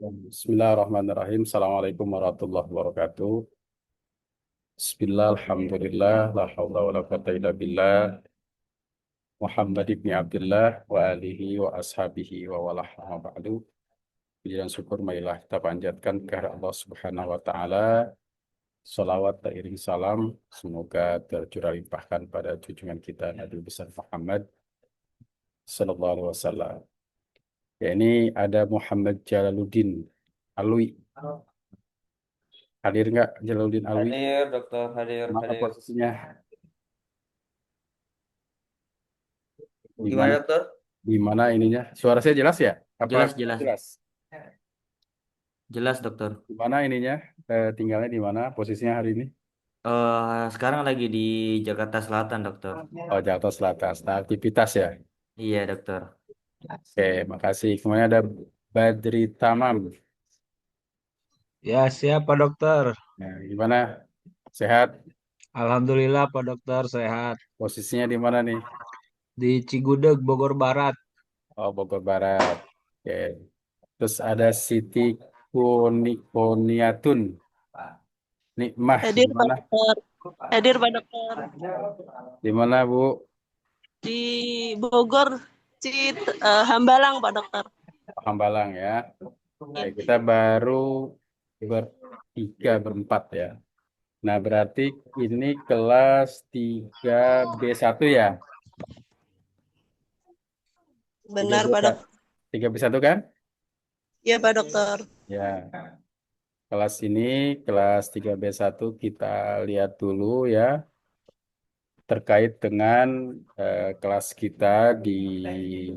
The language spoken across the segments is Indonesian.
Bismillahirrahmanirrahim. Assalamualaikum warahmatullahi wabarakatuh. Bismillah, alhamdulillah, la hawla wa la quwwata illa billah. Muhammad ibn Abdullah wa alihi wa ashabihi wa walah amma ba'du. Puji dan syukur marilah kita panjatkan kepada Allah Subhanahu wa taala. Salawat dan iring salam semoga tercurah limpahkan pada junjungan kita Nabi besar Muhammad sallallahu alaihi wasallam. Ya, ini ada Muhammad Jalaluddin Alwi. Hadir nggak Jalaluddin Alwi? Hadir, dokter, hadir, Mana hadir. posisinya? Di Gimana, mana dokter? di mana ininya? Suara saya jelas ya? Apa Jelas, kurang jelas. jelas? Jelas, dokter. Di mana ininya? Tinggalnya di mana? Posisinya hari ini? Sekarang lagi di Jakarta Selatan, dokter. Oh, Jakarta Selatan. Nah, aktivitas ya. Iya, dokter. Oke, makasih. Kemudian ada Badri Tamam. Ya, siap Pak Dokter. Nah, gimana? Sehat? Alhamdulillah Pak Dokter sehat. Posisinya di mana nih? Di Cigudeg, Bogor Barat. Oh, Bogor Barat. Oke. Terus ada Siti Koniatun. Nikmah di Hadir Pak mana? Dokter. Hadir Pak Dokter. Di mana, Bu? Di Bogor, Hambalang Pak Dokter. Hambalang ya. Oke, Ya. kita baru bertiga, berempat ya. Nah, berarti ini kelas 3B1 ya? Benar Pak Dokter. 3B1 kan? Iya Pak Dokter. Ya, kelas ini, kelas 3B1 kita lihat dulu ya, terkait dengan kelas kita di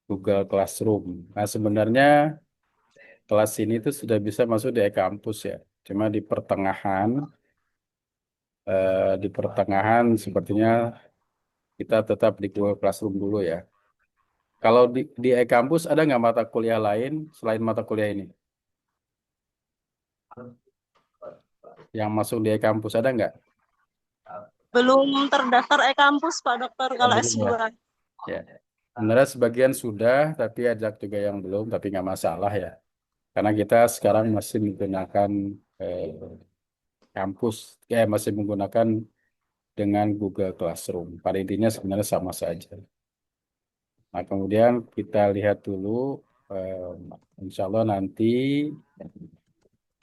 Google Classroom. Nah, sebenarnya kelas ini tuh sudah bisa masuk di e-kampus ya. Cuma di pertengahan sepertinya kita tetap di Google Classroom dulu ya. Kalau di e-kampus ada nggak mata kuliah lain selain mata kuliah ini? Yang masuk di e-kampus ada nggak? Belum terdaftar e-kampus Pak Dokter Oh, kalau belum ya. S2. Ya. Sebenarnya sebagian sudah, tapi ada juga yang belum, tapi nggak masalah ya. Karena kita sekarang masih menggunakan eh, kampus, masih menggunakan dengan Google Classroom. Pada intinya sebenarnya sama saja. Nah, kemudian kita lihat dulu, insya Allah nanti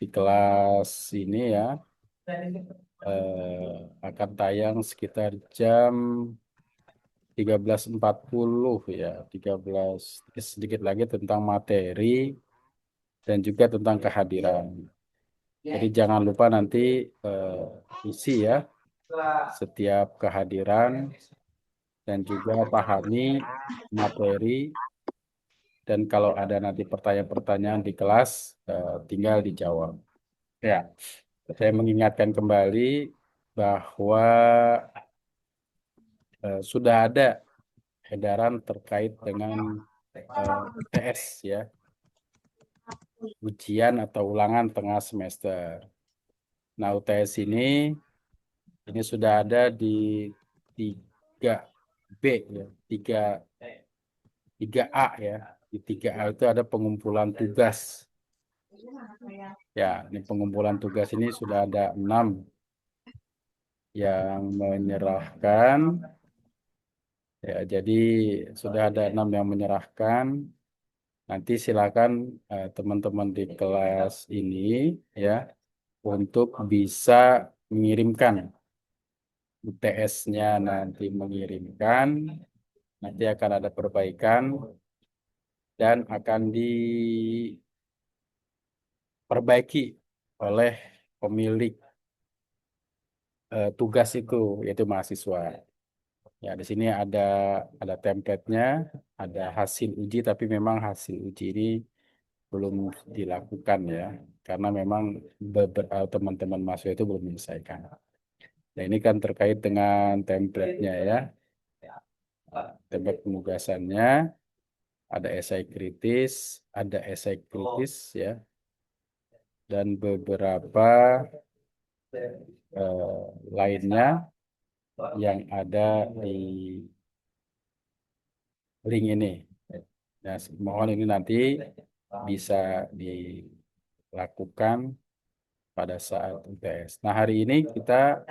di kelas ini ya, akan tayang sekitar jam 13.40 ya, 13 sedikit lagi tentang materi dan juga tentang kehadiran. Jadi jangan lupa nanti isi ya setiap kehadiran dan juga pahami materi, dan kalau ada nanti pertanyaan-pertanyaan di kelas tinggal dijawab. Ya, saya mengingatkan kembali bahwa sudah ada edaran terkait dengan UTS ya, ujian atau ulangan tengah semester. Nah, UTS ini sudah ada di 3B ya, 3A ya. Di 3A itu ada pengumpulan tugas. Ya, ini pengumpulan tugas ini sudah ada 6 yang menyerahkan. Ya, jadi sudah ada 6 yang menyerahkan. Nanti silakan teman-teman di kelas ini ya untuk bisa mengirimkan UTS-nya, nanti mengirimkan, nanti akan ada perbaikan dan akan diperbaiki oleh pemilik tugas itu, yaitu mahasiswa. Ya, di sini ada template-nya, ada hasil uji, tapi memang hasil uji ini belum dilakukan ya, karena memang beberapa teman-teman mahasiswa itu belum menyelesaikan. Nah, ini kan terkait dengan template-nya ya, template penugasannya, ada esai kritis ya, dan beberapa lainnya yang ada di link ini. Nah, mohon ini nanti bisa dilakukan pada saat UTS. Nah, hari ini kita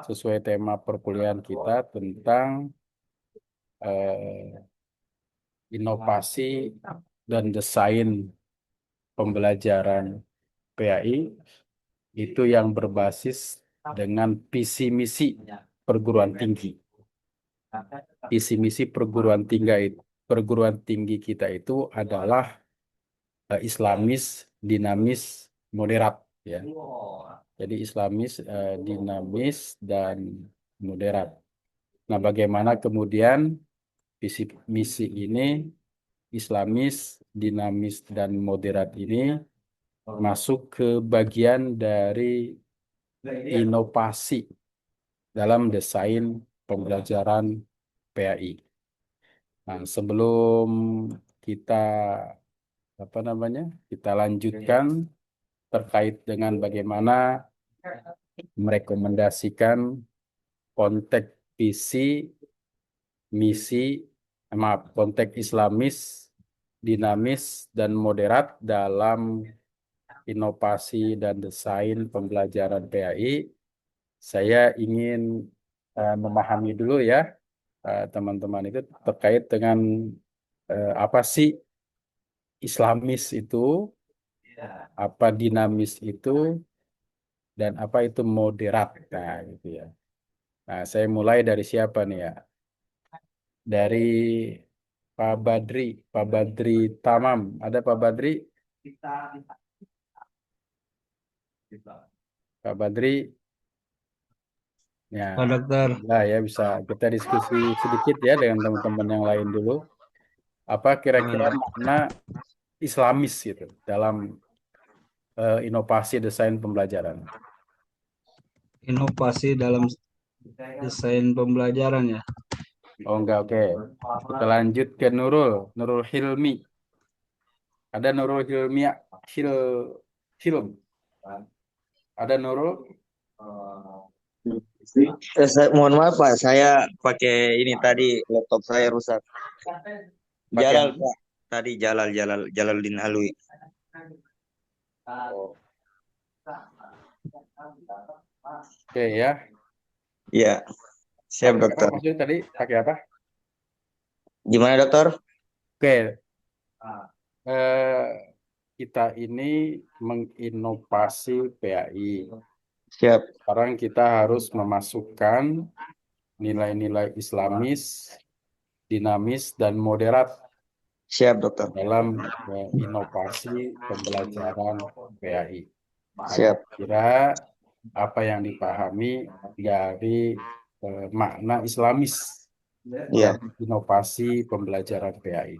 sesuai tema perkuliahan kita tentang eh, inovasi dan desain pembelajaran PAI itu yang berbasis dengan visi misi perguruan tinggi. Visi misi perguruan tinggi kita itu adalah Islamis, dinamis, moderat, ya. Jadi Islamis, dinamis, dan moderat. Nah, bagaimana kemudian visi misi ini Islamis, dinamis, dan moderat ini masuk ke bagian dari inovasi dalam desain pembelajaran PAI. Nah, sebelum kita kita lanjutkan terkait dengan bagaimana merekomendasikan konteks visi misi, konteks Islamis, dinamis, dan moderat dalam inovasi dan desain pembelajaran PAI. Saya ingin memahami dulu ya, teman-teman, itu terkait dengan apa sih Islamis itu, apa dinamis itu, dan apa itu moderat. Nah, gitu ya. Nah, saya mulai dari siapa nih ya? Dari Pak Badri Tamam. Ada Pak Badri? Pak Badri, ya, Pak Dokter. ya bisa kita diskusi sedikit ya dengan teman-teman yang lain dulu. Apa kira-kira makna Islamis gitu dalam inovasi desain pembelajaran? Inovasi dalam desain pembelajaran ya. Oh enggak, oke. Kita lanjut ke Nurul Hilmi. Ada Nurul Hilmi, Hil, Hilm. Ada Nurul? Mohon maaf Pak, saya pakai ini tadi laptop saya rusak. Pakai Jalal apa? Pak, tadi Jalaluddin Alwi. Oh, oke ya. Ya, siap Pakai apa dokter. maksudnya tadi? Pakai apa? Gimana dokter? Oke, eh, kita ini menginovasi PAI. Siap, Sekarang kita harus memasukkan nilai-nilai Islamis, dinamis, dan moderat siap dokter. dalam inovasi pembelajaran PAI. Siap. Kira apa yang dipahami dari makna Islamis Iya, dan inovasi pembelajaran PAI.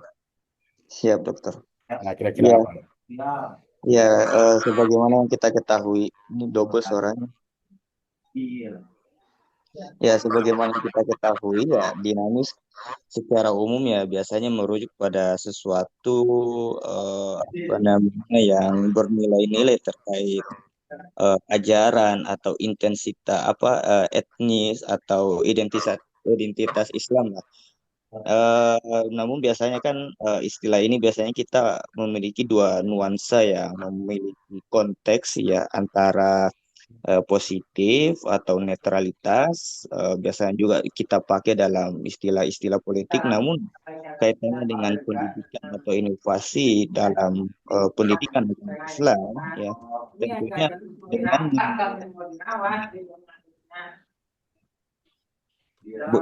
siap dokter. Nah, kira-kira Iya, apa? ya, sebagaimana yang kita ketahui, ini double suaranya. Ya, sebagaimana yang kita ketahui ya, dinamis secara umum ya biasanya merujuk pada sesuatu apa namanya yang bernilai-nilai terkait ajaran atau intensitas etnis atau identitas Islam lah. Namun biasanya kan istilah ini biasanya kita memiliki dua nuansa yang memiliki konteks ya antara positif atau netralitas. Biasanya juga kita pakai dalam istilah-istilah politik, namun kaitannya dengan pendidikan atau inovasi dalam pendidikan agama Islam ya tentunya dengan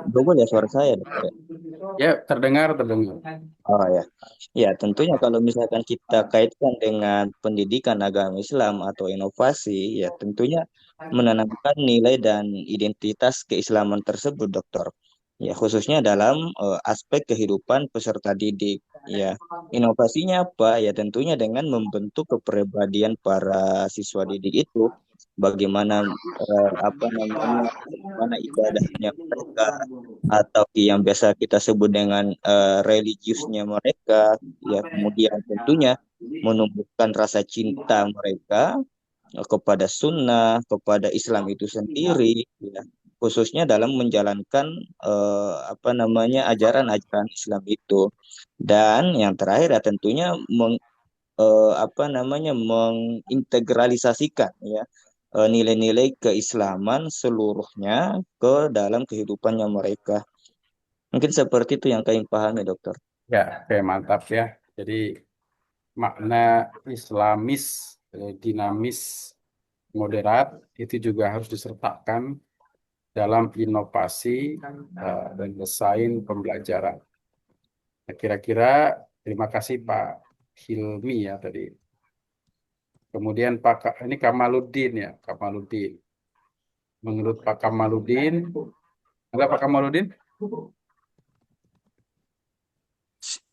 double ya suara saya dokter ya. Ya, terdengar. Oh ya, ya tentunya kalau misalkan kita kaitkan dengan pendidikan agama Islam atau inovasi, ya tentunya menanamkan nilai dan identitas keislaman tersebut, dokter. Ya khususnya dalam aspek kehidupan peserta didik. Ya inovasinya apa? Ya tentunya dengan membentuk kepribadian para siswa didik itu, bagaimana apa namanya, bagaimana ibadahnya mereka atau yang biasa kita sebut dengan religiusnya mereka, ya kemudian tentunya menumbuhkan rasa cinta mereka kepada sunnah, kepada Islam itu sendiri, ya khususnya dalam menjalankan ajaran-ajaran Islam itu. Dan yang terakhir ya tentunya apa namanya mengintegralisasikan ya nilai-nilai keislaman seluruhnya ke dalam kehidupannya mereka. Mungkin seperti itu yang kami pahami, dokter. Ya, oke, mantap ya. Jadi makna Islamis, dinamis, moderat itu juga harus disertakan dalam inovasi dan desain pembelajaran. Nah, kira-kira terima kasih Pak Hilmi ya tadi. Kemudian ini Kamaluddin ya, Kamaluddin. Menurut Pak Kamaluddin, ada Pak Kamaluddin?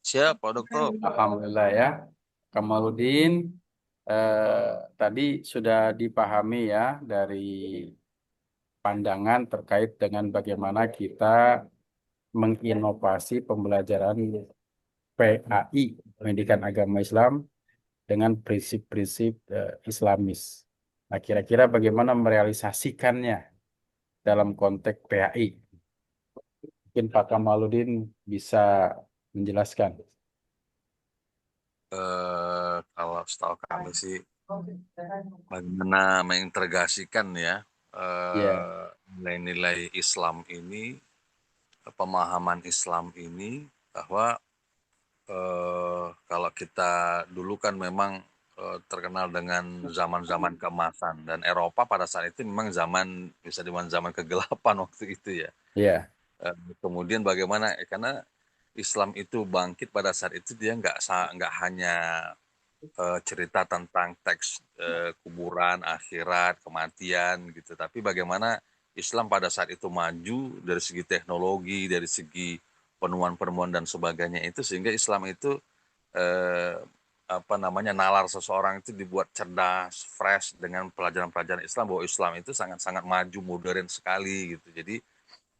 Siap, Pak Dokter. Alhamdulillah ya. Kamaluddin tadi sudah dipahami ya dari pandangan terkait dengan bagaimana kita menginovasi pembelajaran PAI, Pendidikan Agama Islam, dengan prinsip-prinsip Islamis. Nah, kira-kira bagaimana merealisasikannya dalam konteks PAI? Mungkin Pak Kamaluddin bisa menjelaskan. Kalau setahu kami sih bagaimana mengintegrasikan ya Ya, nilai-nilai Islam ini, pemahaman Islam ini, bahwa kalau kita dulu kan memang terkenal dengan zaman-zaman keemasan, dan Eropa pada saat itu memang bisa dibilang zaman kegelapan waktu itu ya. ya, Kemudian bagaimana, karena Islam itu bangkit pada saat itu, dia nggak hanya cerita tentang teks kuburan, akhirat, kematian gitu, tapi bagaimana Islam pada saat itu maju dari segi teknologi, dari segi penemuan-penemuan dan sebagainya itu, sehingga Islam itu eh, nalar seseorang itu dibuat cerdas, fresh dengan pelajaran-pelajaran Islam, bahwa Islam itu sangat-sangat maju, modern sekali gitu. Jadi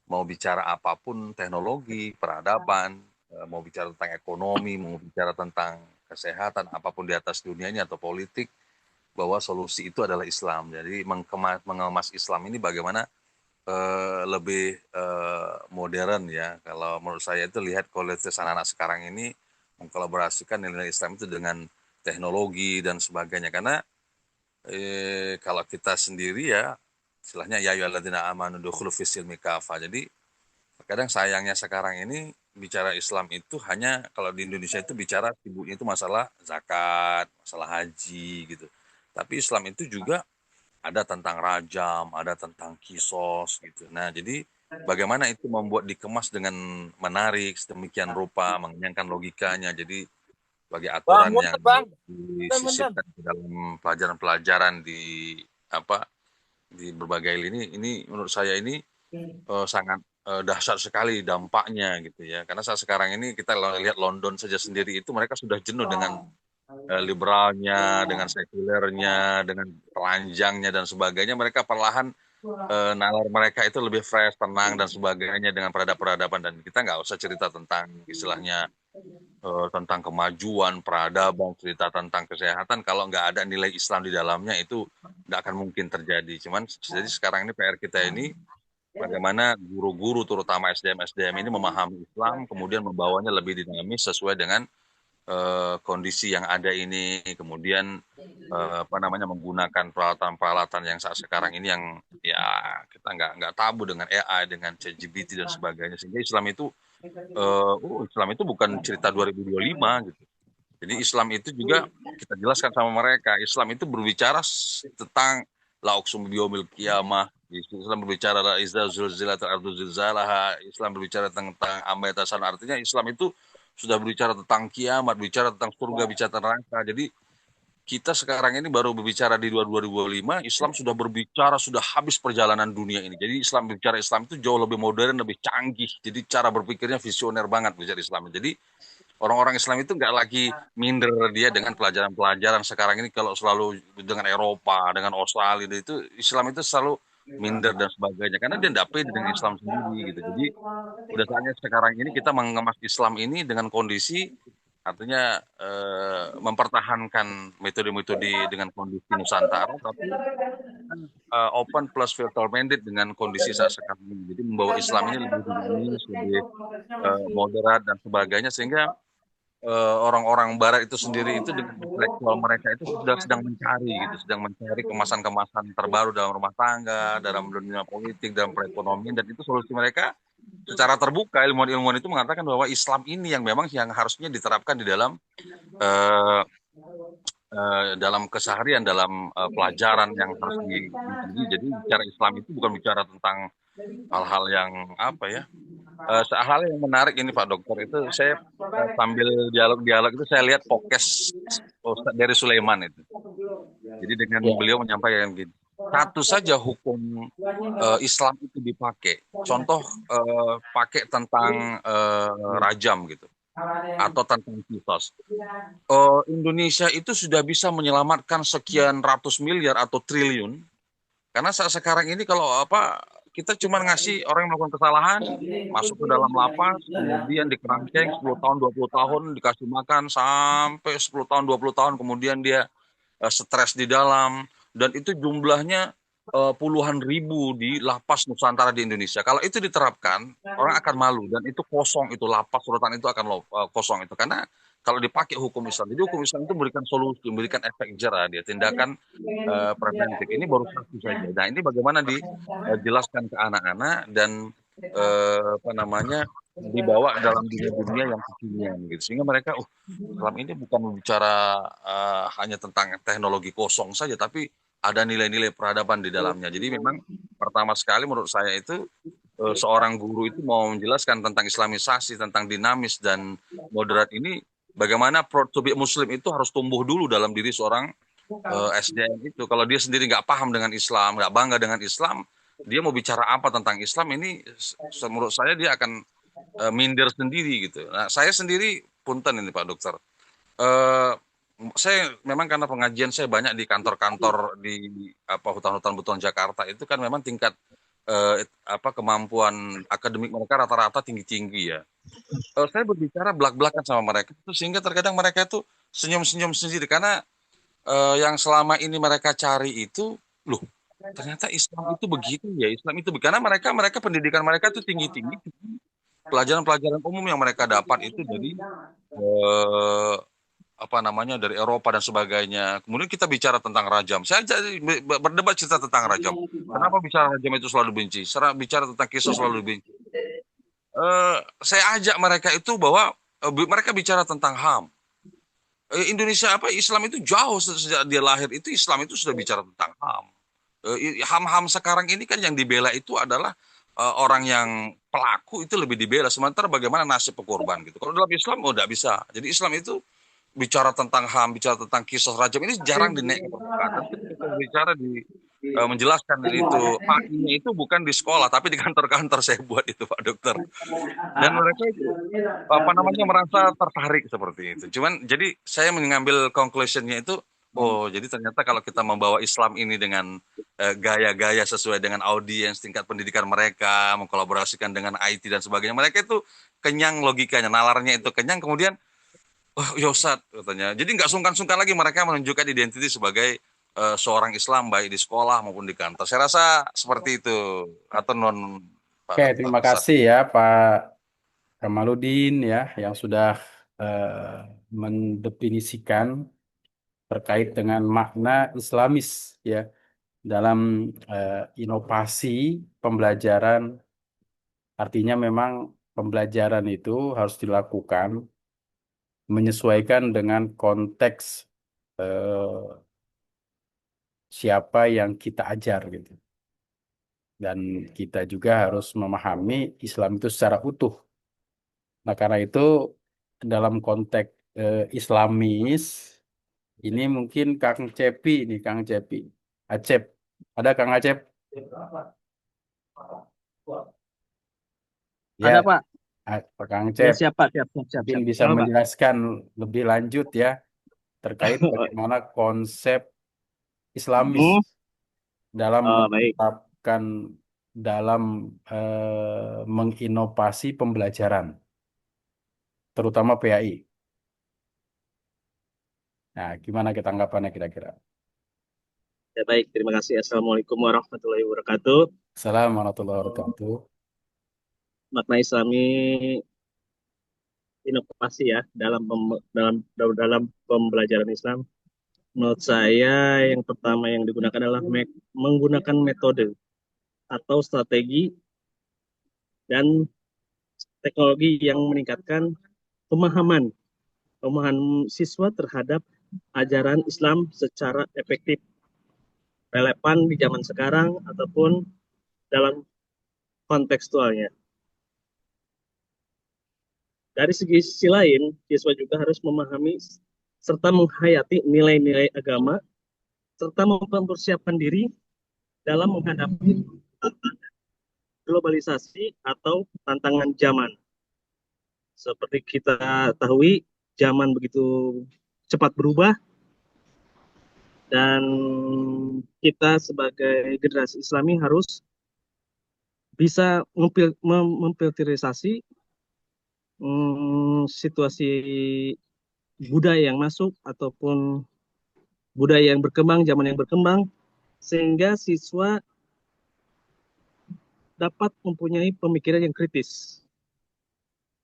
mau bicara apapun, teknologi, peradaban, mau bicara tentang ekonomi, mau bicara tentang kesehatan, apapun di atas dunia ini atau politik, bahwa solusi itu adalah Islam. Jadi mengemas Islam ini bagaimana lebih modern ya. Kalau menurut saya itu, lihat kualitas anak-anak sekarang ini mengkolaborasikan nilai Islam itu dengan teknologi dan sebagainya. Karena kalau kita sendiri ya, istilahnya ya ayyuhalladzina amanu dukhulu fis silmi kafah. Jadi kadang sayangnya sekarang ini bicara Islam itu hanya, kalau di Indonesia itu bicara sibuknya itu masalah zakat, masalah haji gitu. Tapi Islam itu juga ada tentang rajam, ada tentang kisos gitu. Nah, jadi bagaimana itu membuat dikemas dengan menarik sedemikian rupa, mengenyangkan logikanya. Jadi sebagai aturan yang disisipkan ke dalam pelajaran-pelajaran di berbagai lini, ini menurut saya ini sangat dahsyat sekali dampaknya gitu ya. Karena saat sekarang ini kita lihat London saja sendiri itu, mereka sudah jenuh dengan liberalnya, dengan sekulernya, dengan telanjangnya dan sebagainya. Mereka perlahan nalar mereka itu lebih fresh, tenang dan sebagainya, dengan peradaban-peradaban. Dan kita nggak usah cerita tentang istilahnya tentang kemajuan, peradaban, cerita tentang kesehatan, kalau nggak ada nilai Islam di dalamnya, itu nggak akan mungkin terjadi. Jadi sekarang ini PR kita ini, bagaimana guru-guru terutama SDM ini memahami Islam, kemudian membawanya lebih dinamis sesuai dengan kondisi yang ada ini, kemudian menggunakan peralatan-peralatan yang saat sekarang ini, yang ya kita nggak tabu dengan AI, dengan ChatGPT dan sebagainya, sehingga Islam itu bukan cerita 2025 gitu. Jadi Islam itu juga kita jelaskan sama mereka, Islam itu berbicara tentang la uqsimu biyaumil qiyamah, Islam berbicara la iza zulzilatil ardu zilzalaha, Islam berbicara tentang amma yatasan. Artinya Islam itu sudah berbicara tentang kiamat, bicara tentang surga, bicara tentang neraka. Jadi kita sekarang ini baru berbicara di 2025, Islam sudah berbicara, sudah habis perjalanan dunia ini. Jadi Islam itu jauh lebih modern, lebih canggih. Jadi cara berpikirnya visioner banget bicara Islam. Jadi orang-orang Islam itu nggak lagi minder dia dengan pelajaran-pelajaran sekarang ini. Kalau selalu dengan Eropa, dengan Australia, itu Islam itu selalu minder dan sebagainya. Karena dia nggak pede dengan Islam sendiri gitu. Jadi udah saatnya sekarang ini kita mengemas Islam ini dengan kondisi, artinya mempertahankan metode-metode dengan kondisi Nusantara, tapi open plus filter blended dengan kondisi saat sekarang ini. Jadi membawa Islam ini lebih dinamis, lebih moderat dan sebagainya, sehingga orang-orang Barat itu sendiri itu dengan intelektual mereka itu sudah sedang mencari gitu, sedang mencari kemasan-kemasan terbaru dalam rumah tangga, dalam dunia politik, dalam perekonomian, dan itu solusi mereka secara terbuka. Ilmuwan-ilmuwan itu mengatakan bahwa Islam ini yang memang yang harusnya diterapkan di eh, dalam keseharian, dalam pelajaran yang harus diikuti. Jadi bicara Islam itu bukan bicara tentang hal-hal yang apa ya. Hal yang menarik ini Pak Dokter itu saya sambil dialog-dialog itu saya lihat podcast Ustadz dari Sulaiman itu. Jadi dengan Ya, beliau menyampaikan gini, satu saja hukum Islam itu dipakai. Contoh pakai tentang rajam gitu atau tentang kisos. Indonesia itu sudah bisa menyelamatkan sekian ratus miliar atau triliun karena saat sekarang ini kalau apa kita cuma ngasih orang yang melakukan kesalahan masuk ke dalam lapas, kemudian dikerangkeng 10 tahun, 20 tahun, dikasih makan sampai 10 tahun, 20 tahun, kemudian dia stres di dalam, dan itu jumlahnya puluhan ribu di lapas Nusantara di Indonesia. Kalau itu diterapkan, orang akan malu, dan itu kosong, itu lapas rutan itu akan kosong itu, karena kalau dipakai hukum Islam, jadi hukum Islam itu memberikan solusi, memberikan efek jerah, dia tindakan preventif. Ini baru satu saja. Nah, ini bagaimana dijelaskan ke anak-anak dan apa namanya dibawa dalam dunia-dunia yang kekinian gitu, sehingga mereka, Islam ini bukan bicara hanya tentang teknologi kosong saja, tapi ada nilai-nilai peradaban di dalamnya. Jadi memang pertama sekali menurut saya itu seorang guru itu mau menjelaskan tentang Islamisasi, tentang dinamis dan moderat ini, bagaimana proud to be Muslim itu harus tumbuh dulu dalam diri seorang SDM itu. Kalau dia sendiri nggak paham dengan Islam, nggak bangga dengan Islam, dia mau bicara apa tentang Islam ini, menurut saya dia akan minder sendiri gitu. Nah, saya sendiri punten ini Pak Dokter. Eh, saya memang karena pengajian saya banyak di kantor-kantor di apa hutan-hutan beton Jakarta itu kan memang tingkat apa kemampuan akademik mereka rata-rata tinggi-tinggi ya. Saya berbicara belak-belakan sama mereka itu sehingga terkadang mereka itu senyum-senyum sendiri karena yang selama ini mereka cari itu, loh, ternyata Islam itu begitu ya, Islam itu karena mereka mereka pendidikan mereka itu tinggi-tinggi, pelajaran-pelajaran umum yang mereka dapat itu dari eh, apa namanya dari Eropa dan sebagainya. Kemudian kita bicara tentang rajam. Saya jadi berdebat cerita tentang rajam. Kenapa bicara rajam itu selalu benci? Bicara tentang kisah selalu benci. Saya ajak mereka itu bahwa mereka bicara tentang HAM. Indonesia apa Islam itu jauh sejak dia lahir itu Islam itu sudah bicara tentang HAM. HAM-HAM sekarang ini kan yang dibela itu adalah orang yang pelaku itu lebih dibela. Sementara bagaimana nasib pekorban gitu. Kalau dalam Islam tidak bisa. Jadi Islam itu bicara tentang HAM, bicara tentang kisah rajam ini jarang dinaik ke permukaan. Tapi kita bicara menjelaskan itu paginya itu bukan di sekolah tapi di kantor-kantor saya buat itu Pak Dokter. Dan mereka itu apa namanya merasa tertarik seperti itu. Cuman jadi saya mengambil conclusionnya itu, oh jadi ternyata kalau kita membawa Islam ini dengan gaya-gaya sesuai dengan audiens tingkat pendidikan mereka, mengkolaborasikan dengan IT dan sebagainya, mereka itu kenyang logikanya, nalarnya itu kenyang, kemudian oh ya Ustaz katanya. Jadi nggak sungkan-sungkan lagi mereka menunjukkan identitas sebagai seorang Islam baik di sekolah maupun di kantor. Saya rasa seperti itu atau non Pak oke, Dokter terima Ustaz. kasih ya Pak Kamaludin ya yang sudah mendefinisikan terkait dengan makna Islamis ya dalam inovasi pembelajaran. Artinya memang pembelajaran itu harus dilakukan menyesuaikan dengan konteks siapa yang kita ajar gitu. Dan kita juga harus memahami Islam itu secara utuh. Nah, karena itu dalam konteks Islamis ini mungkin Kang Cepi nih, Kang Cepi. Acep. Ada Kang Acep? Ada Ya, Pak? Kang Ya Cep siap Pak, siap, siap, siap, mungkin siap. bisa Halo Pak. menjelaskan lebih lanjut ya terkait bagaimana konsep Islamis Hmm, dalam baik. menerapkan dalam menginovasi pembelajaran, terutama PAI. Nah, gimana kita tanggapannya kira-kira? Ya baik, terima kasih. Assalamualaikum warahmatullahi wabarakatuh. Assalamualaikum warahmatullahi wabarakatuh. Makna Islami inovasi ya dalam pembelajaran Islam. Menurut saya yang pertama yang digunakan adalah menggunakan metode atau strategi dan teknologi yang meningkatkan pemahaman pemahaman siswa terhadap ajaran Islam secara efektif, relevan di zaman sekarang ataupun dalam kontekstualnya. Dari sisi lain, siswa juga harus memahami serta menghayati nilai-nilai agama serta mempersiapkan diri dalam menghadapi globalisasi atau tantangan zaman. Seperti kita ketahui, zaman begitu cepat berubah dan kita sebagai generasi Islami harus bisa memfilterisasi situasi budaya yang masuk ataupun budaya yang berkembang, zaman yang berkembang, sehingga siswa dapat mempunyai pemikiran yang kritis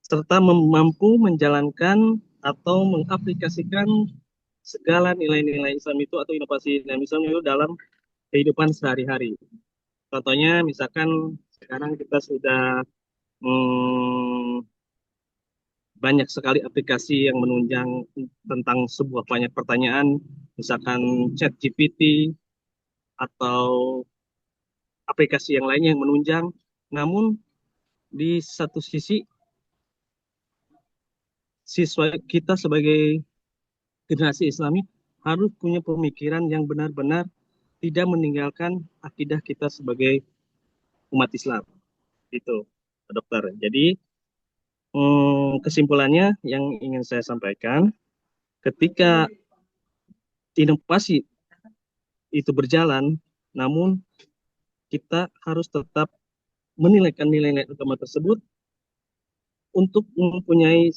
serta mampu menjalankan atau mengaplikasikan segala nilai-nilai Islam itu atau inovasi Islam itu dalam kehidupan sehari-hari. Contohnya misalkan sekarang kita sudah banyak sekali aplikasi yang menunjang tentang sebuah banyak pertanyaan, misalkan ChatGPT atau aplikasi yang lainnya yang menunjang. Namun di satu sisi siswa kita sebagai generasi Islami harus punya pemikiran yang benar-benar tidak meninggalkan akidah kita sebagai umat Islam. Itu, dokter. Jadi kesimpulannya yang ingin saya sampaikan, ketika inovasi itu berjalan, namun kita harus tetap menilaikan nilai-nilai agama tersebut untuk mempunyai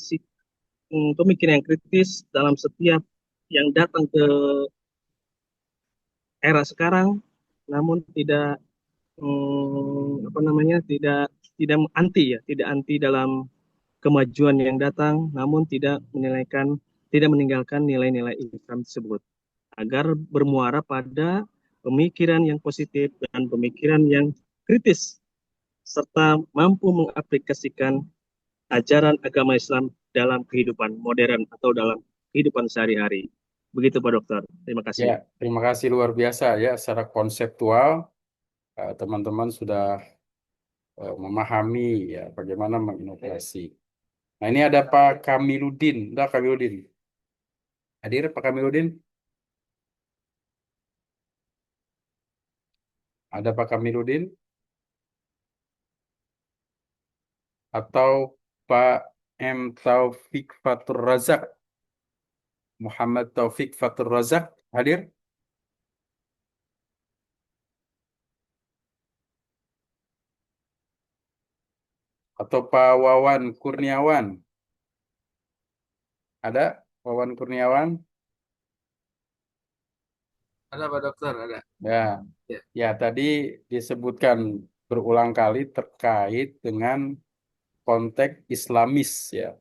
pemikiran yang kritis dalam setiap yang datang ke era sekarang, namun tidak tidak anti dalam kemajuan yang datang, namun tidak meninggalkan nilai-nilai Islam tersebut, agar bermuara pada pemikiran yang positif dan pemikiran yang kritis, serta mampu mengaplikasikan ajaran agama Islam dalam kehidupan modern atau dalam kehidupan sehari-hari. Begitu Pak Dokter. Terima kasih. Ya, terima kasih luar biasa ya. Secara konseptual, teman-teman sudah memahami ya bagaimana menginovasi. Nah, ini ada Pak Kamiludin. Udah Kamiludin. Hadir Pak Kamiludin? Ada Pak Kamiludin? Atau Pak M. Taufik Fatur Razak? Muhammad Taufik Fatur Razak hadir? Atau Pak Wawan Kurniawan? Ada Wawan Kurniawan? Ada Pak Dokter, ada. Ya, Ya. ya tadi disebutkan berulang kali terkait dengan konteks Islamis ya,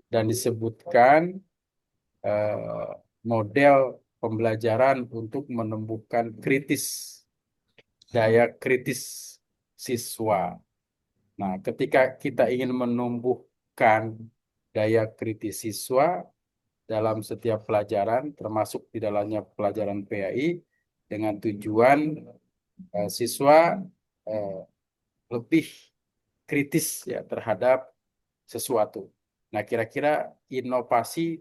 dan disebutkan model pembelajaran untuk menumbuhkan daya kritis siswa. Nah, ketika kita ingin menumbuhkan daya kritis siswa dalam setiap pelajaran, termasuk di dalamnya pelajaran PAI, dengan tujuan siswa lebih kritis ya terhadap sesuatu. Nah, kira-kira inovasi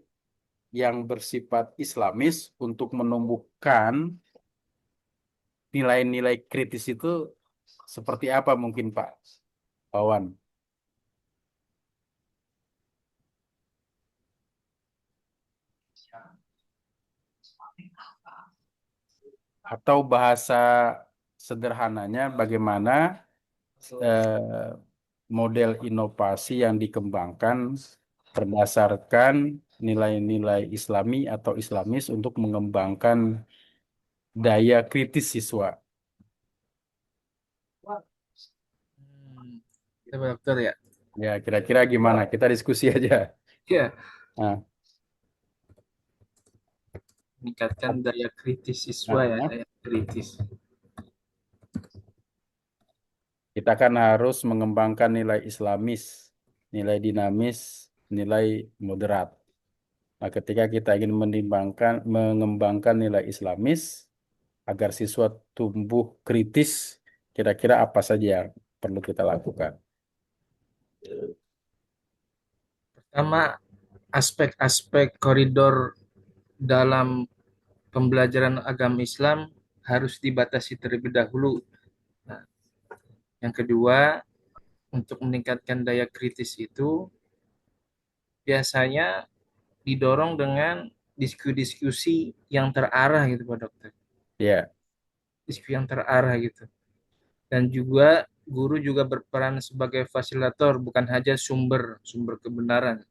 yang bersifat Islamis untuk menumbuhkan nilai-nilai kritis itu seperti apa mungkin Pak Wawan? Atau bahasa sederhananya bagaimana model inovasi yang dikembangkan berdasarkan nilai-nilai Islami atau Islamis untuk mengembangkan daya kritis siswa. Itu Pak Dokter ya. Ya, kira-kira gimana? Kita diskusi aja. Ya, Nah, meningkatkan daya kritis siswa ya, nah, daya kritis. kita kan harus mengembangkan nilai Islamis, nilai dinamis, nilai moderat. Nah, ketika kita ingin mengembangkan nilai Islamis agar siswa tumbuh kritis, kira-kira apa saja yang perlu kita lakukan? Pertama, aspek-aspek koridor dalam pembelajaran agama Islam harus dibatasi terlebih dahulu. Nah, yang kedua, untuk meningkatkan daya kritis itu biasanya didorong dengan diskusi-diskusi yang terarah gitu Pak Dokter. Ya, Diskusi yang terarah gitu. Dan juga guru juga berperan sebagai fasilitator, bukan hanya sumber kebenaran.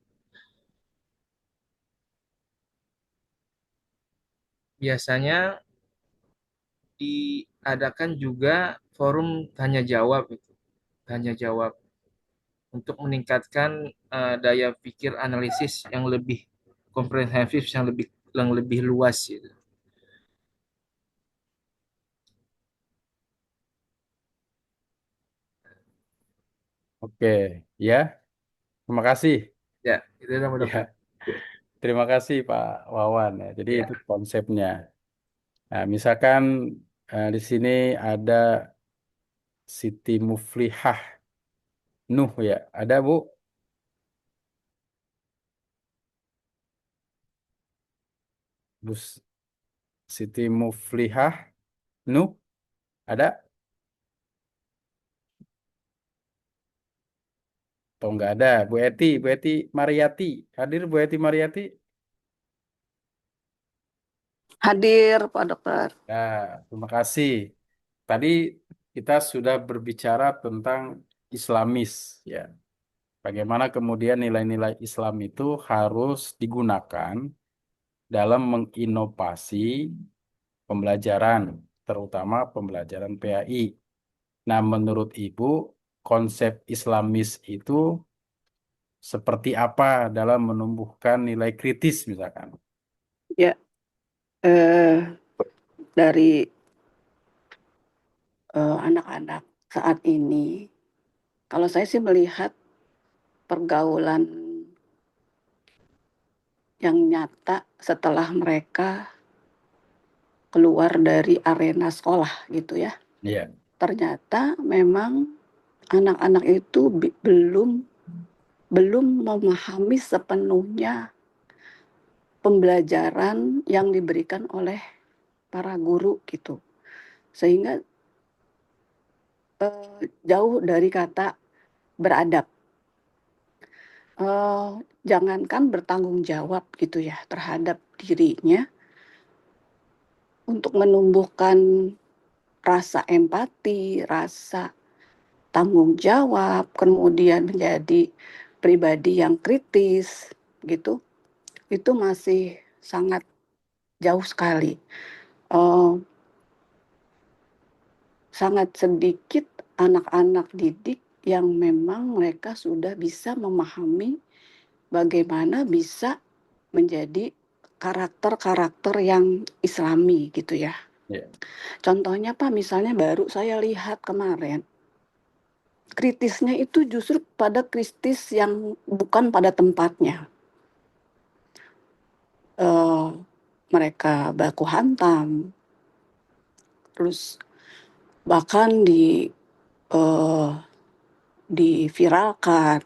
Biasanya diadakan juga forum tanya jawab itu, tanya jawab untuk meningkatkan daya pikir analisis yang lebih komprehensif, yang lebih luas gitu. oke. Ya, terima kasih. Ya, itu sama Ya, dokter. terima kasih Pak Wawan. Ya, jadi Ya, itu konsepnya. Nah, misalkan di sini ada Siti Muflihah Nuh ya, ada Bu? Bu Siti Muflihah Nuh, ada? Atau enggak ada? Bu Eti Mariati, hadir Bu Eti Mariati? Hadir, Pak Dokter. Nah, terima kasih. Tadi kita sudah berbicara tentang Islamis, ya. Bagaimana kemudian nilai-nilai Islam itu harus digunakan dalam menginovasi pembelajaran, terutama pembelajaran PAI. Nah, menurut Ibu, konsep Islamis itu seperti apa dalam menumbuhkan nilai kritis misalkan? Ya, dari anak-anak saat ini, kalau saya sih melihat pergaulan yang nyata setelah mereka keluar dari arena sekolah gitu ya. Iya, Ternyata memang anak-anak itu belum memahami sepenuhnya pembelajaran yang diberikan oleh para guru gitu. Sehingga jauh dari kata beradab. Jangankan bertanggung jawab gitu ya terhadap dirinya untuk menumbuhkan rasa empati, rasa tanggung jawab, kemudian menjadi pribadi yang kritis gitu, itu masih sangat jauh sekali. Sangat sedikit anak-anak didik yang memang mereka sudah bisa memahami bagaimana bisa menjadi karakter-karakter yang Islami gitu ya. iya, Contohnya Pak, misalnya baru saya lihat kemarin, kritisnya itu justru pada kritis yang bukan pada tempatnya. Mereka baku hantam, terus bahkan diviralkan.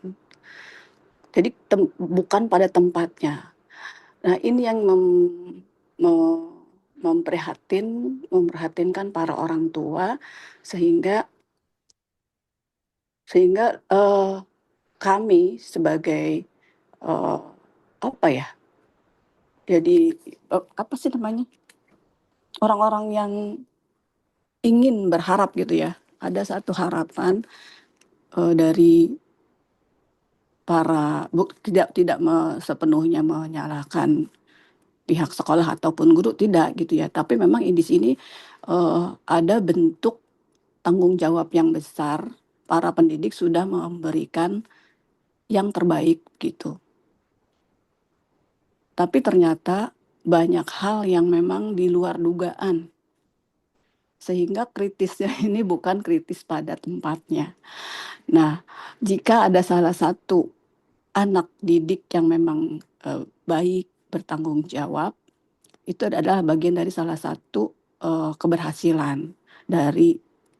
Jadi bukan pada tempatnya. Nah, ini yang memprihatinkan para orang tua sehingga kami sebagai apa ya? Jadi apa sih namanya? Orang-orang yang ingin berharap gitu ya. Ada satu harapan dari tidak sepenuhnya menyalahkan pihak sekolah ataupun guru, tidak gitu ya. Tapi memang di sini ada bentuk tanggung jawab yang besar. Para pendidik sudah memberikan yang terbaik gitu. Tapi ternyata banyak hal yang memang di luar dugaan. Sehingga kritisnya ini bukan kritis pada tempatnya. Nah, jika ada salah satu anak didik yang memang baik, bertanggung jawab, itu adalah bagian dari salah satu keberhasilan dari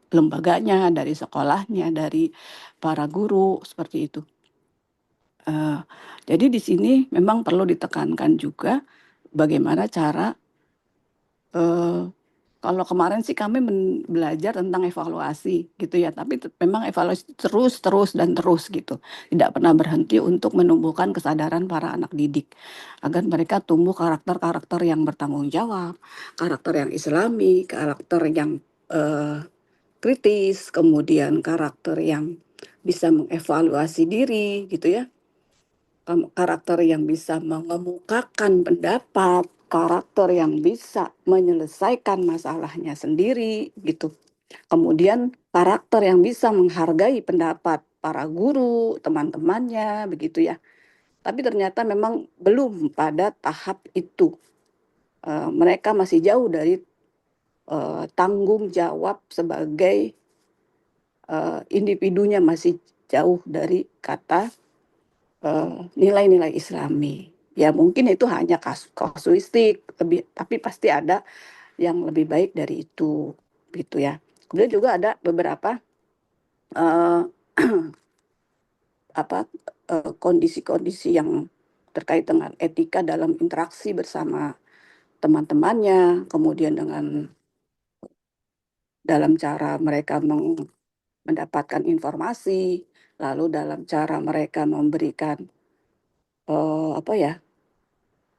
lembaganya, dari sekolahnya, dari para guru, seperti itu. Jadi di sini memang perlu ditekankan juga bagaimana cara kalau kemarin sih kami belajar tentang evaluasi gitu ya, tapi memang evaluasi terus dan terus gitu. Tidak pernah berhenti untuk menumbuhkan kesadaran para anak didik agar mereka tumbuh karakter-karakter yang bertanggung jawab, karakter yang islami, karakter yang kritis, kemudian karakter yang bisa mengevaluasi diri gitu ya. Karakter yang bisa mengemukakan pendapat, karakter yang bisa menyelesaikan masalahnya sendiri gitu. Kemudian karakter yang bisa menghargai pendapat para guru, teman-temannya begitu ya. Tapi ternyata memang belum pada tahap itu. Mereka masih jauh dari tanggung jawab sebagai individunya, masih jauh dari kata nilai-nilai Islami. Ya mungkin itu hanya kasuistik, tapi pasti ada yang lebih baik dari itu, gitu ya. Kemudian juga ada beberapa kondisi-kondisi yang terkait dengan etika dalam interaksi bersama teman-temannya, kemudian dalam cara mereka mendapatkan informasi, lalu dalam cara mereka memberikan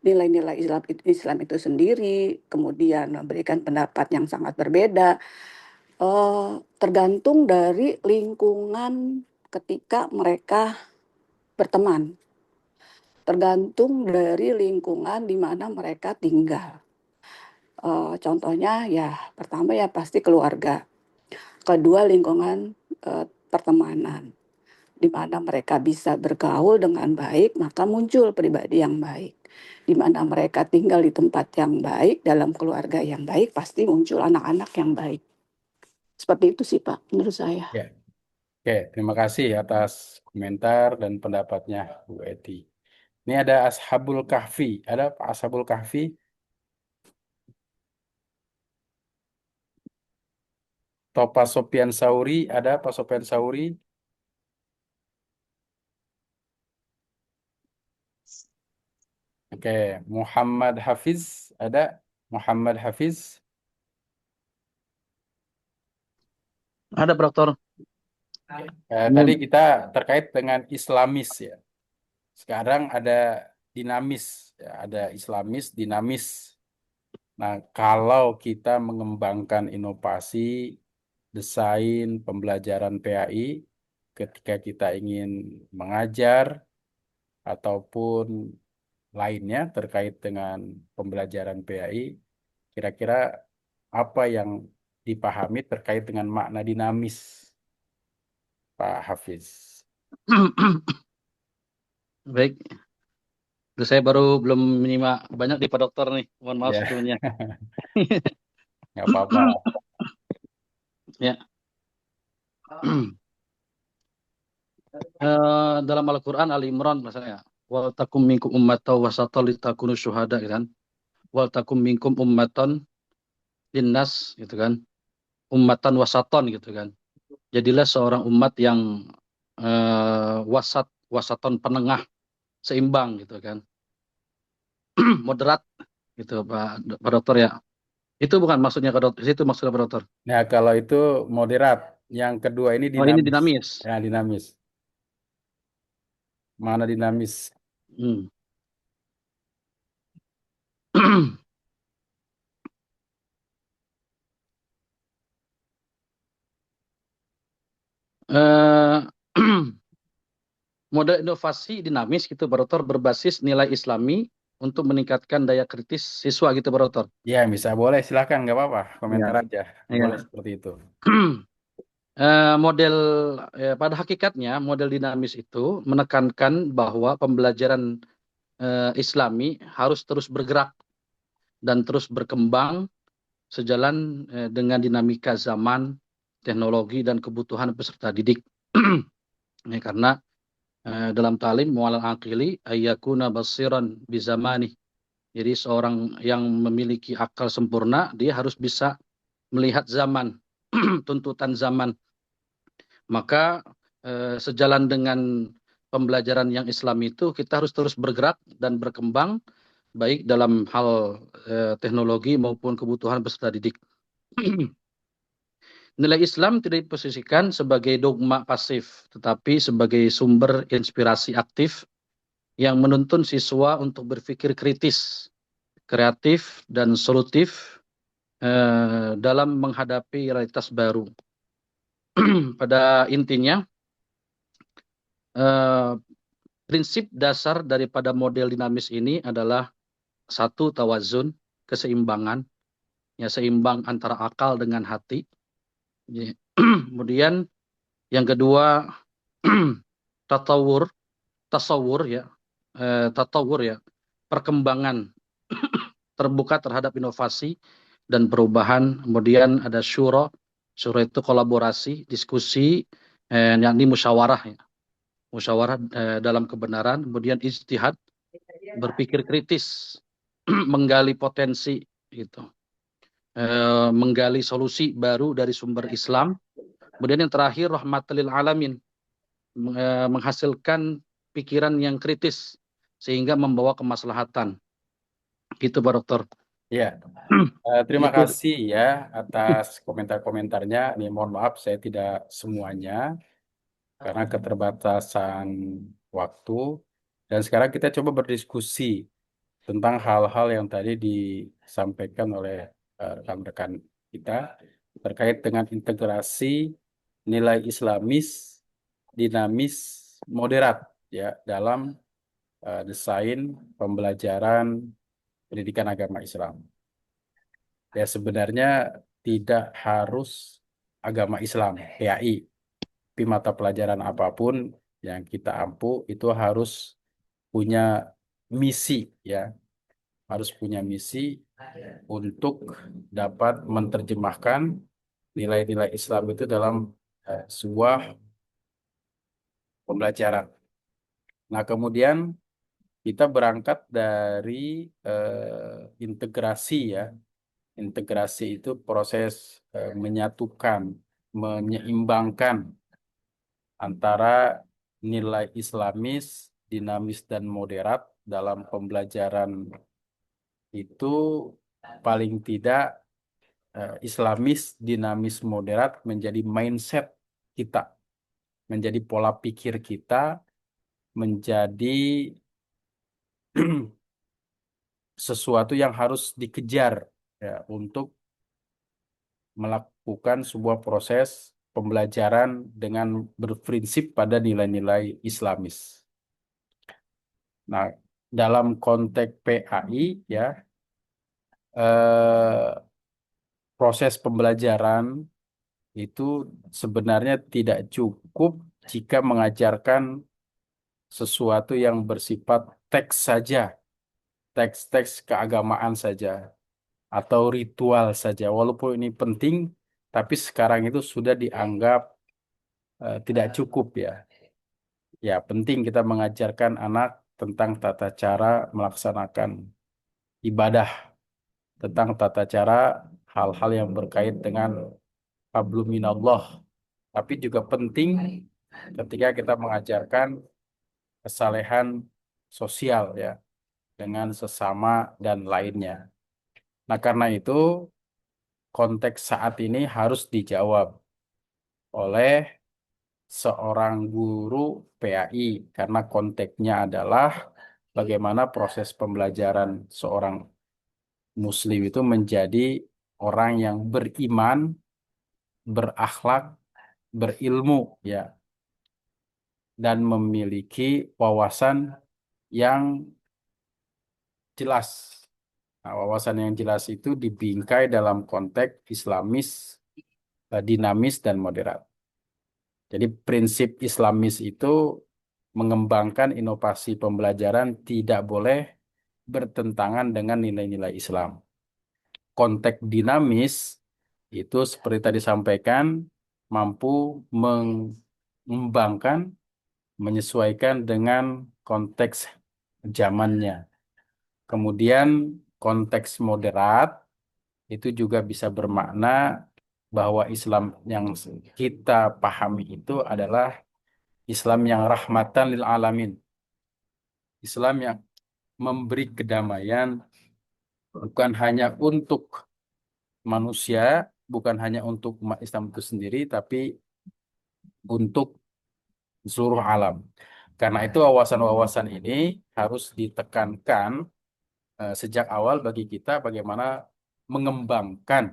nilai-nilai Islam itu sendiri, kemudian memberikan pendapat yang sangat berbeda, tergantung dari lingkungan ketika mereka berteman, tergantung dari lingkungan di mana mereka tinggal. Contohnya ya pertama ya pasti keluarga, kedua lingkungan pertemanan, di mana mereka bisa bergaul dengan baik, maka muncul pribadi yang baik. Di mana mereka tinggal di tempat yang baik, dalam keluarga yang baik, pasti muncul anak-anak yang baik. Seperti itu sih Pak, menurut saya. Ya. Oke, terima kasih atas komentar dan pendapatnya Bu Eti. Ini ada Ashabul Kahfi. Ada Pak Ashabul Kahfi? Atau Pak Sopian Sauri? Ada Pak Sopian Sauri? Oke, Muhammad Hafiz. Ada Muhammad Hafiz? Ada, Pak Dokter. Tadi kita terkait dengan Islamis ya. Sekarang ada dinamis, ya, ada Islamis, dinamis. Nah, kalau kita mengembangkan inovasi, desain, pembelajaran PAI, ketika kita ingin mengajar ataupun lainnya terkait dengan pembelajaran PAI, kira-kira apa yang dipahami terkait dengan makna dinamis, Pak Hafiz? Baik. Saya baru belum menyimak banyak di Pak Dokter nih. Mohon maaf Ya. sebelumnya. Nggak apa-apa. Ya. Dalam Al-Quran Ali Imran misalnya, wal takum minkum ummatan wasatan litakunu syuhada gitu kan. Wal takum minkum ummatan linnas gitu kan. Ummatan wasaton gitu kan. Jadilah seorang umat yang wasaton penengah, seimbang gitu kan. Moderat gitu Pak Dokter ya. Itu bukan maksudnya Pak Dokter, itu maksudnya Pak Dokter. Nah, kalau itu moderat. Yang kedua ini Oh, ini dinamis. dinamis. Ya, dinamis. Mana dinamis? Model inovasi dinamis gitu Pak Dokter, berbasis nilai Islami untuk meningkatkan daya kritis siswa gitu Pak Dokter. Ya, bisa boleh. Silakan, nggak apa-apa. Komentar Ya. aja. Ya. Boleh seperti itu. Model pada hakikatnya model dinamis itu menekankan bahwa pembelajaran Islami harus terus bergerak dan terus berkembang sejalan dengan dinamika zaman, teknologi, dan kebutuhan peserta didik. Karena dalam talim mualal aqili ayyakuna basiran bizamani. Jadi seorang yang memiliki akal sempurna, dia harus bisa melihat zaman, tuntutan zaman. Maka sejalan dengan pembelajaran yang Islam itu, kita harus terus bergerak dan berkembang, baik dalam hal teknologi maupun kebutuhan peserta didik. Nilai Islam tidak diposisikan sebagai dogma pasif, tetapi sebagai sumber inspirasi aktif yang menuntun siswa untuk berpikir kritis, kreatif, dan solutif dalam menghadapi realitas baru. Pada intinya, prinsip dasar daripada model dinamis ini adalah satu, tawazun, keseimbangan, ya, seimbang antara akal dengan hati. Kemudian yang kedua, tasawur ya, perkembangan terbuka terhadap inovasi dan perubahan. Kemudian ada syura itu kolaborasi, diskusi, yakni musyawarah ya. Musyawarah dalam kebenaran. Kemudian ijtihad, berpikir kritis, menggali potensi gitu. Menggali solusi baru dari sumber Islam. Kemudian yang terakhir, rahmatul lil alamin, menghasilkan pikiran yang kritis sehingga membawa kemaslahatan. Gitu Pak Dokter. Ya, terima Itu. kasih ya atas komentar-komentarnya. Ini mohon maaf saya tidak semuanya karena keterbatasan waktu. Dan sekarang kita coba berdiskusi tentang hal-hal yang tadi disampaikan oleh rekan-rekan kita terkait dengan integrasi nilai Islamis, dinamis, moderat ya dalam desain pembelajaran pendidikan agama Islam. Ya sebenarnya tidak harus agama Islam, PAI, tapi mata pelajaran apapun yang kita ampu itu harus punya misi ya, harus punya misi untuk dapat menerjemahkan nilai-nilai Islam itu dalam sebuah pembelajaran. Nah, kemudian kita berangkat dari integrasi ya. Integrasi itu proses menyatukan, menyeimbangkan antara nilai Islamis, dinamis, dan moderat dalam pembelajaran itu paling tidak Islamis, dinamis, moderat menjadi mindset kita, menjadi pola pikir kita, menjadi sesuatu yang harus dikejar ya, untuk melakukan sebuah proses pembelajaran dengan berprinsip pada nilai-nilai Islamis. Nah, dalam konteks PAI ya, proses pembelajaran itu sebenarnya tidak cukup jika mengajarkan sesuatu yang bersifat teks saja, teks-teks keagamaan saja, atau ritual saja. Walaupun ini penting, tapi sekarang itu sudah dianggap tidak cukup ya. Ya, penting kita mengajarkan anak tentang tata cara melaksanakan ibadah, tentang tata cara hal-hal yang berkait dengan hablum minallah. Tapi juga penting ketika kita mengajarkan kesalehan sosial ya dengan sesama dan lainnya. Nah, karena itu konteks saat ini harus dijawab oleh seorang guru PAI karena konteksnya adalah bagaimana proses pembelajaran seorang muslim itu menjadi orang yang beriman, berakhlak, berilmu ya, dan memiliki wawasan yang jelas. Nah, wawasan yang jelas itu dibingkai dalam konteks Islamis, dinamis, dan moderat. Jadi prinsip Islamis itu mengembangkan inovasi pembelajaran tidak boleh bertentangan dengan nilai-nilai Islam. Konteks dinamis itu seperti tadi sampaikan mampu mengembangkan, menyesuaikan dengan konteks zamannya. Kemudian konteks moderat itu juga bisa bermakna bahwa Islam yang kita pahami itu adalah Islam yang rahmatan lil alamin. Islam yang memberi kedamaian bukan hanya untuk manusia, bukan hanya untuk umat Islam itu sendiri, tapi untuk seluruh alam. Karena itu wawasan-wawasan ini harus ditekankan sejak awal bagi kita bagaimana mengembangkan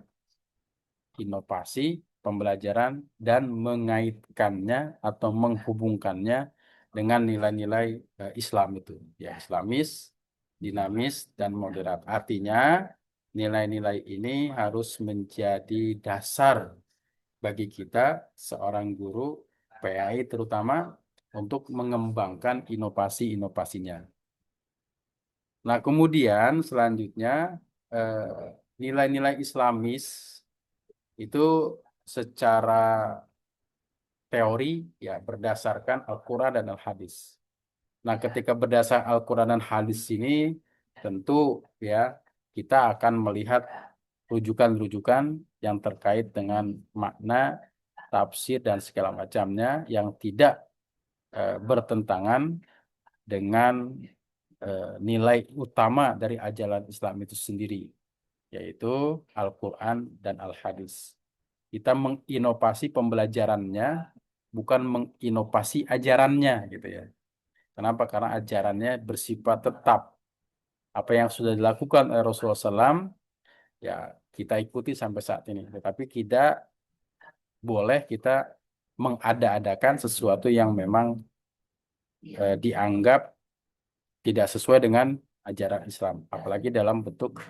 inovasi pembelajaran dan mengaitkannya atau menghubungkannya dengan nilai-nilai Islam itu, ya Islamis, dinamis, dan moderat. Artinya nilai-nilai ini harus menjadi dasar bagi kita seorang guru PAI terutama untuk mengembangkan inovasi-inovasinya. Nah, kemudian selanjutnya nilai-nilai Islamis itu secara teori ya berdasarkan Al-Quran dan Al-Hadis. Nah, ketika berdasar Al-Quran dan Hadis ini tentu ya kita akan melihat rujukan-rujukan yang terkait dengan makna, tafsir dan segala macamnya yang tidak bertentangan dengan nilai utama dari ajaran Islam itu sendiri, yaitu Al-Quran dan Al-Hadis. Kita menginovasi pembelajarannya, bukan menginovasi ajarannya, gitu ya. Kenapa? Karena ajarannya bersifat tetap. Apa yang sudah dilakukan oleh Rasulullah SAW, ya kita ikuti sampai saat ini. Tetapi tidak boleh kita mengada-adakan sesuatu yang memang dianggap tidak sesuai dengan ajaran Islam, apalagi dalam bentuk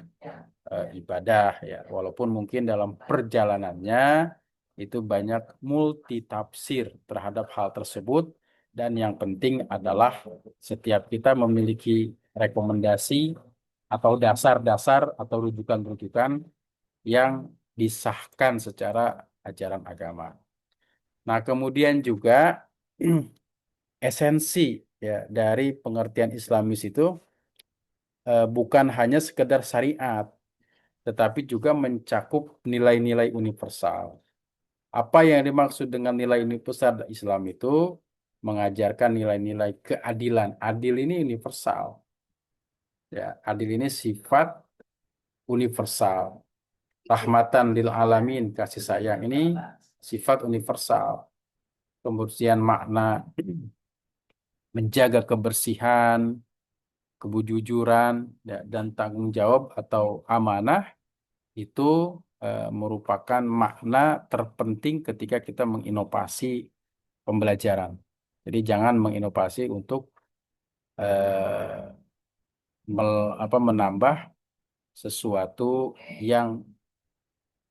ibadah ya. Walaupun mungkin dalam perjalanannya itu banyak multitafsir terhadap hal tersebut, dan yang penting adalah setiap kita memiliki rekomendasi atau dasar-dasar atau rujukan-rujukan yang disahkan secara ajaran agama. Nah, kemudian juga esensi ya dari pengertian Islamis itu bukan hanya sekedar syariat, tetapi juga mencakup nilai-nilai universal. Apa yang dimaksud dengan nilai universal Islam itu mengajarkan nilai-nilai keadilan. Adil ini universal. Ya, adil ini sifat universal. Rahmatan lil alamin, kasih sayang ini sifat universal. Kemudian makna menjaga kebersihan, kejujuran, ya, dan tanggung jawab atau amanah itu merupakan makna terpenting ketika kita menginovasi pembelajaran. Jadi jangan menginovasi untuk menambah sesuatu yang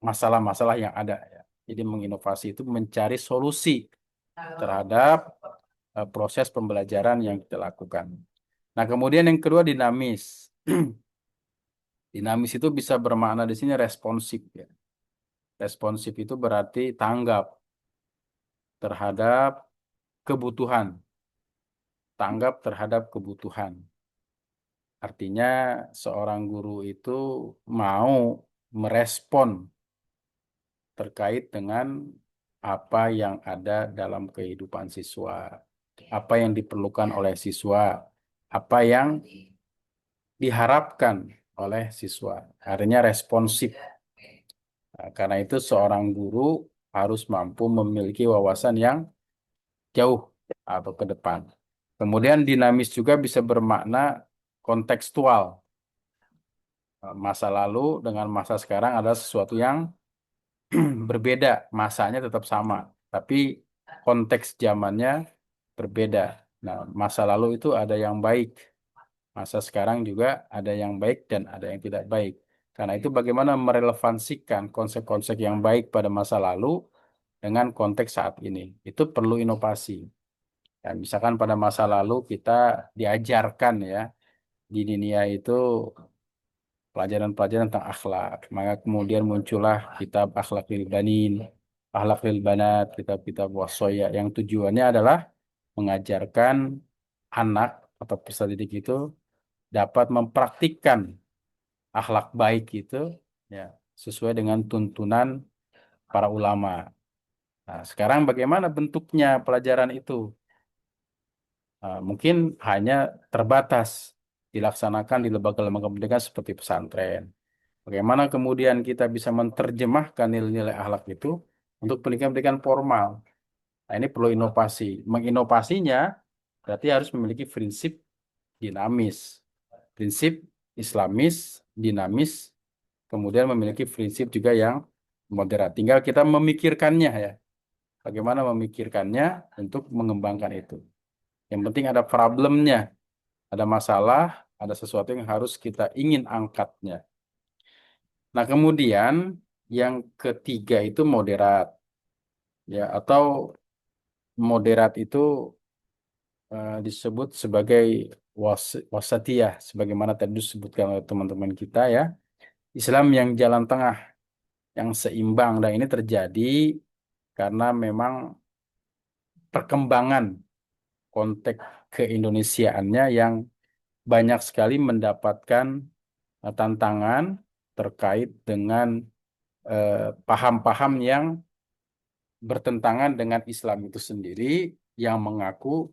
masalah-masalah yang ada. Ya. Jadi menginovasi itu mencari solusi terhadap proses pembelajaran yang kita lakukan. Nah, kemudian yang kedua dinamis. Dinamis itu bisa bermakna di sini responsif ya. Responsif itu berarti tanggap terhadap kebutuhan. Tanggap terhadap kebutuhan. Artinya seorang guru itu mau merespon terkait dengan apa yang ada dalam kehidupan siswa, apa yang diperlukan oleh siswa, apa yang diharapkan oleh siswa. Artinya responsif. Nah, karena itu seorang guru harus mampu memiliki wawasan yang jauh atau ke depan. Kemudian dinamis juga bisa bermakna kontekstual. Masa lalu dengan masa sekarang adalah sesuatu yang berbeda, masanya tetap sama, tapi konteks zamannya berbeda. Nah, masa lalu itu ada yang baik, masa sekarang juga ada yang baik dan ada yang tidak baik. Karena itu bagaimana merelevansikan konsep-konsep yang baik pada masa lalu dengan konteks saat ini. Itu perlu inovasi. Dan misalkan pada masa lalu kita diajarkan ya di dinia itu pelajaran-pelajaran tentang akhlak. Maka kemudian muncullah kitab Akhlaqil Banin, Akhlaqil Banat, kitab-kitab wasoya yang tujuannya adalah mengajarkan anak atau peserta didik itu dapat mempraktikkan akhlak baik itu ya sesuai dengan tuntunan para ulama. Nah, sekarang bagaimana bentuknya pelajaran itu? Mungkin hanya terbatas dilaksanakan di lembaga-lembaga pendidikan seperti pesantren. Bagaimana kemudian kita bisa menerjemahkan nilai-nilai akhlak itu untuk pendidikan-pendidikan formal? Nah, ini perlu inovasi. Menginovasinya berarti harus memiliki prinsip dinamis, prinsip Islamis, dinamis, kemudian memiliki prinsip juga yang moderat. Tinggal kita memikirkannya ya. Bagaimana memikirkannya untuk mengembangkan itu. Yang penting ada problemnya, ada masalah, ada sesuatu yang harus kita ingin angkatnya. Nah, kemudian yang ketiga itu moderat. Ya, atau moderat itu disebut sebagai wasatiyah sebagaimana tadi disebutkan oleh teman-teman kita ya. Islam yang jalan tengah, yang seimbang, dan ini terjadi karena memang perkembangan konteks keindonesiaannya yang banyak sekali mendapatkan tantangan terkait dengan paham-paham yang bertentangan dengan Islam itu sendiri yang mengaku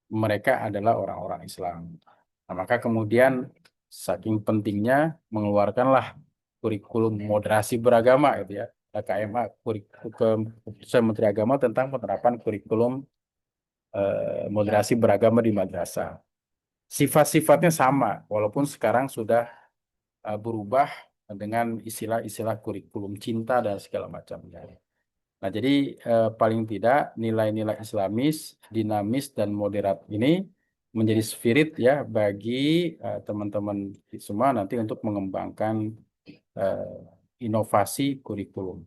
mereka adalah orang-orang Islam. Nah, maka kemudian saking pentingnya mengeluarkanlah kurikulum moderasi beragama gitu ya, KMA, Keputusan Menteri Agama tentang penerapan kurikulum moderasi beragama di madrasah. Sifat-sifatnya sama, walaupun sekarang sudah berubah dengan istilah-istilah kurikulum cinta dan segala macamnya. Nah, jadi paling tidak nilai-nilai Islamis, dinamis, dan moderat ini menjadi spirit ya bagi teman-teman semua nanti untuk mengembangkan inovasi kurikulum.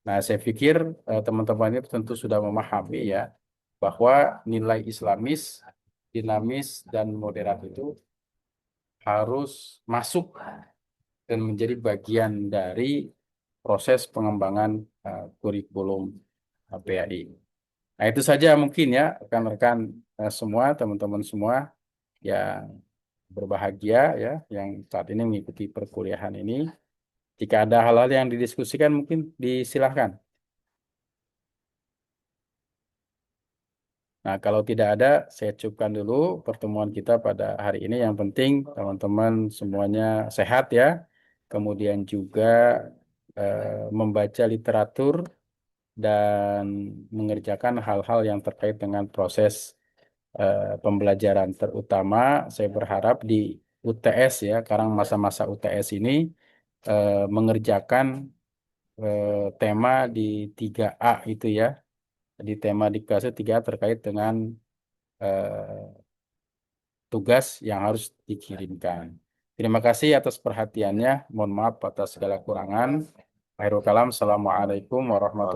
Nah, saya pikir teman-teman ini tentu sudah memahami ya bahwa nilai Islamis, dinamis, dan moderat itu harus masuk dan menjadi bagian dari proses pengembangan kurikulum PAI. Nah, itu saja mungkin ya rekan-rekan semua, teman-teman semua yang berbahagia ya, yang saat ini mengikuti perkuliahan ini. Jika ada hal-hal yang didiskusikan mungkin disilahkan. Nah, kalau tidak ada, saya cukupkan dulu pertemuan kita pada hari ini. Yang penting teman-teman semuanya sehat ya. Kemudian juga membaca literatur dan mengerjakan hal-hal yang terkait dengan proses pembelajaran. Terutama saya berharap di UTS ya, sekarang masa-masa UTS ini mengerjakan tema di 3A itu ya. Di tema di kelas 3A terkait dengan tugas yang harus dikirimkan. Terima kasih atas perhatiannya. Mohon maaf atas segala kurangan. Akhirul kalam. Assalamualaikum warahmatullahi wabarakatuh.